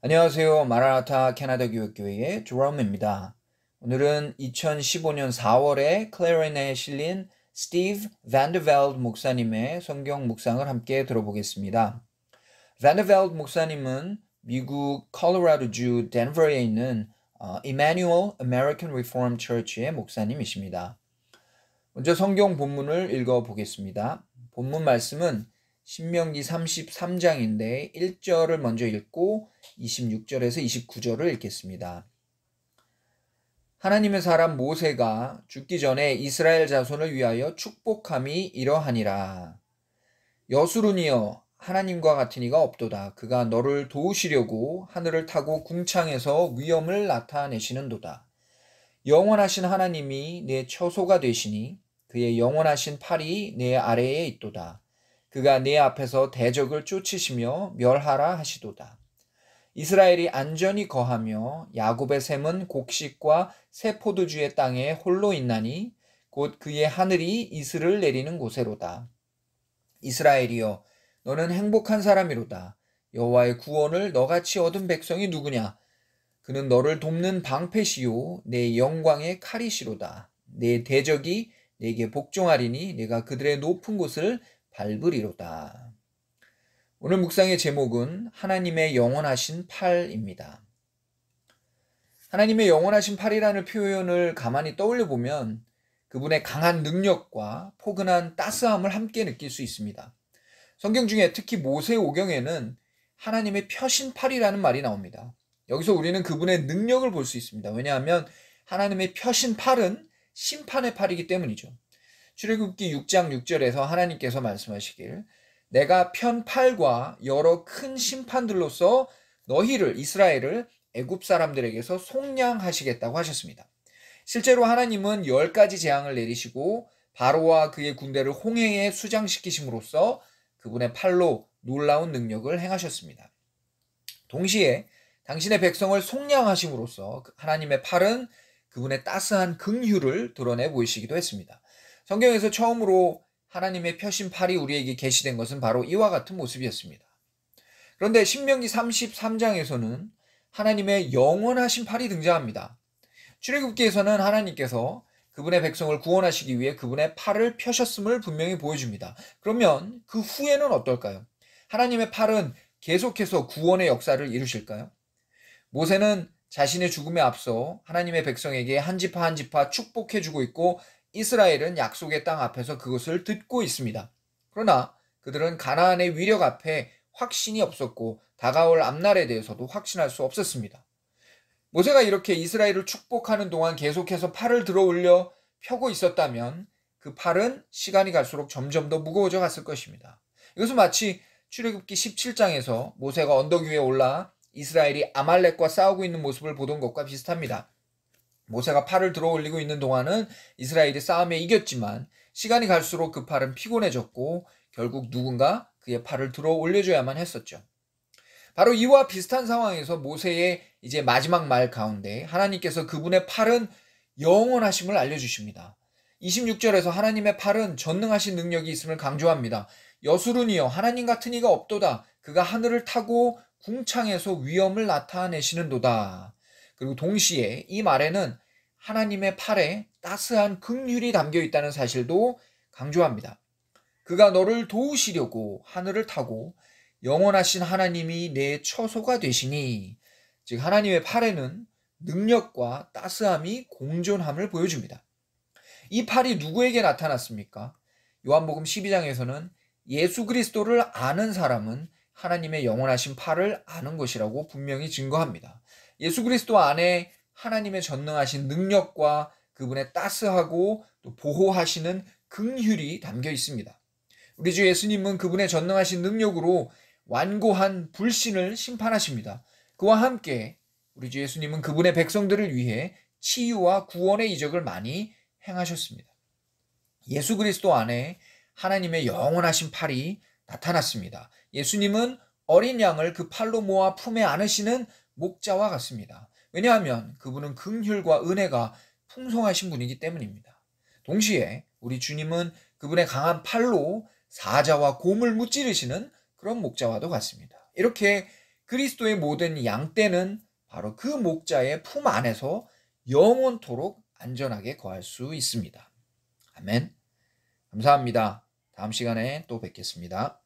안녕하세요. 마라나타 캐나다 교육교회의 조롬입니다. 오늘은 2015년 4월에 클레린에 실린 스티브 반더벨드 목사님의 성경 묵상을 함께 들어보겠습니다. 반더벨드 목사님은 미국 콜로라도주 덴버에 있는 Emmanuel American Reformed Church의 목사님이십니다. 먼저 성경 본문을 읽어보겠습니다. 본문 말씀은 신명기 33장인데 1절을 먼저 읽고 26절에서 29절을 읽겠습니다. 하나님의 사람 모세가 죽기 전에 이스라엘 자손을 위하여 축복함이 이러하니라. 여수르니여 하나님과 같은 이가 없도다. 그가 너를 도우시려고 하늘을 타고 궁창에서 위엄을 나타내시는도다. 영원하신 하나님이 내 처소가 되시니 그의 영원하신 팔이 내 아래에 있도다. 그가 내 앞에서 대적을 쫓으시며 멸하라 하시도다. 이스라엘이 안전히 거하며 야곱의 샘은 곡식과 새 포도주의 땅에 홀로 있나니 곧 그의 하늘이 이슬을 내리는 곳에로다. 이스라엘이여 너는 행복한 사람이로다. 여호와의 구원을 너같이 얻은 백성이 누구냐? 그는 너를 돕는 방패시요 내 영광의 칼이시로다. 내 대적이 내게 복종하리니 내가 그들의 높은 곳을 밟으리로다. 오늘 묵상의 제목은 하나님의 영원하신 팔입니다. 하나님의 영원하신 팔이라는 표현을 가만히 떠올려 보면 그분의 강한 능력과 포근한 따스함을 함께 느낄 수 있습니다. 성경 중에 특히 모세오경에는 하나님의 펴신 팔이라는 말이 나옵니다. 여기서 우리는 그분의 능력을 볼 수 있습니다. 왜냐하면 하나님의 펴신 팔은 심판의 팔이기 때문이죠. 출애굽기 6장 6절에서 하나님께서 말씀하시길 내가 편 팔과 여러 큰 심판들로서 너희를 이스라엘을 애굽 사람들에게서 속량하시겠다고 하셨습니다. 실제로 하나님은 10가지 재앙을 내리시고 바로와 그의 군대를 홍해에 수장시키심으로써 그분의 팔로 놀라운 능력을 행하셨습니다. 동시에 당신의 백성을 속량하심으로써 하나님의 팔은 그분의 따스한 긍휼을 드러내 보이시기도 했습니다. 성경에서 처음으로 하나님의 펴신 팔이 우리에게 계시된 것은 바로 이와 같은 모습이었습니다. 그런데 신명기 33장에서는 하나님의 영원하신 팔이 등장합니다. 출애굽기에서는 하나님께서 그분의 백성을 구원하시기 위해 그분의 팔을 펴셨음을 분명히 보여줍니다. 그러면 그 후에는 어떨까요? 하나님의 팔은 계속해서 구원의 역사를 이루실까요? 모세는 자신의 죽음에 앞서 하나님의 백성에게 한 지파 한 지파 축복해주고 있고 이스라엘은 약속의 땅 앞에서 그것을 듣고 있습니다. 그러나 그들은 가나안의 위력 앞에 확신이 없었고 다가올 앞날에 대해서도 확신할 수 없었습니다. 모세가 이렇게 이스라엘을 축복하는 동안 계속해서 팔을 들어 올려 펴고 있었다면 그 팔은 시간이 갈수록 점점 더 무거워져 갔을 것입니다. 이것은 마치 출애굽기 17장에서 모세가 언덕 위에 올라 이스라엘이 아말렉과 싸우고 있는 모습을 보던 것과 비슷합니다. 모세가 팔을 들어 올리고 있는 동안은 이스라엘이 싸움에 이겼지만 시간이 갈수록 그 팔은 피곤해졌고 결국 누군가 그의 팔을 들어 올려줘야만 했었죠. 바로 이와 비슷한 상황에서 모세의 이제 마지막 말 가운데 하나님께서 그분의 팔은 영원하심을 알려주십니다. 26절에서 하나님의 팔은 전능하신 능력이 있음을 강조합니다. 여수르니여 하나님 같은 이가 없도다. 그가 하늘을 타고 궁창에서 위엄을 나타내시는도다. 그리고 동시에 이 말에는 하나님의 팔에 따스한 긍휼이 담겨 있다는 사실도 강조합니다. 그가 너를 도우시려고 하늘을 타고 영원하신 하나님이 내 처소가 되시니, 즉 하나님의 팔에는 능력과 따스함이 공존함을 보여줍니다. 이 팔이 누구에게 나타났습니까? 요한복음 12장에서는 예수 그리스도를 아는 사람은 하나님의 영원하신 팔을 아는 것이라고 분명히 증거합니다. 예수 그리스도 안에 하나님의 전능하신 능력과 그분의 따스하고 또 보호하시는 긍휼이 담겨 있습니다. 우리 주 예수님은 그분의 전능하신 능력으로 완고한 불신을 심판하십니다. 그와 함께 우리 주 예수님은 그분의 백성들을 위해 치유와 구원의 이적을 많이 행하셨습니다. 예수 그리스도 안에 하나님의 영원하신 팔이 나타났습니다. 예수님은 어린 양을 그 팔로 모아 품에 안으시는 목자와 같습니다. 왜냐하면 그분은 긍휼과 은혜가 풍성하신 분이기 때문입니다. 동시에 우리 주님은 그분의 강한 팔로 사자와 곰을 무찌르시는 그런 목자와도 같습니다. 이렇게 그리스도의 모든 양떼는 바로 그 목자의 품 안에서 영원토록 안전하게 거할 수 있습니다. 아멘. 감사합니다. 다음 시간에 또 뵙겠습니다.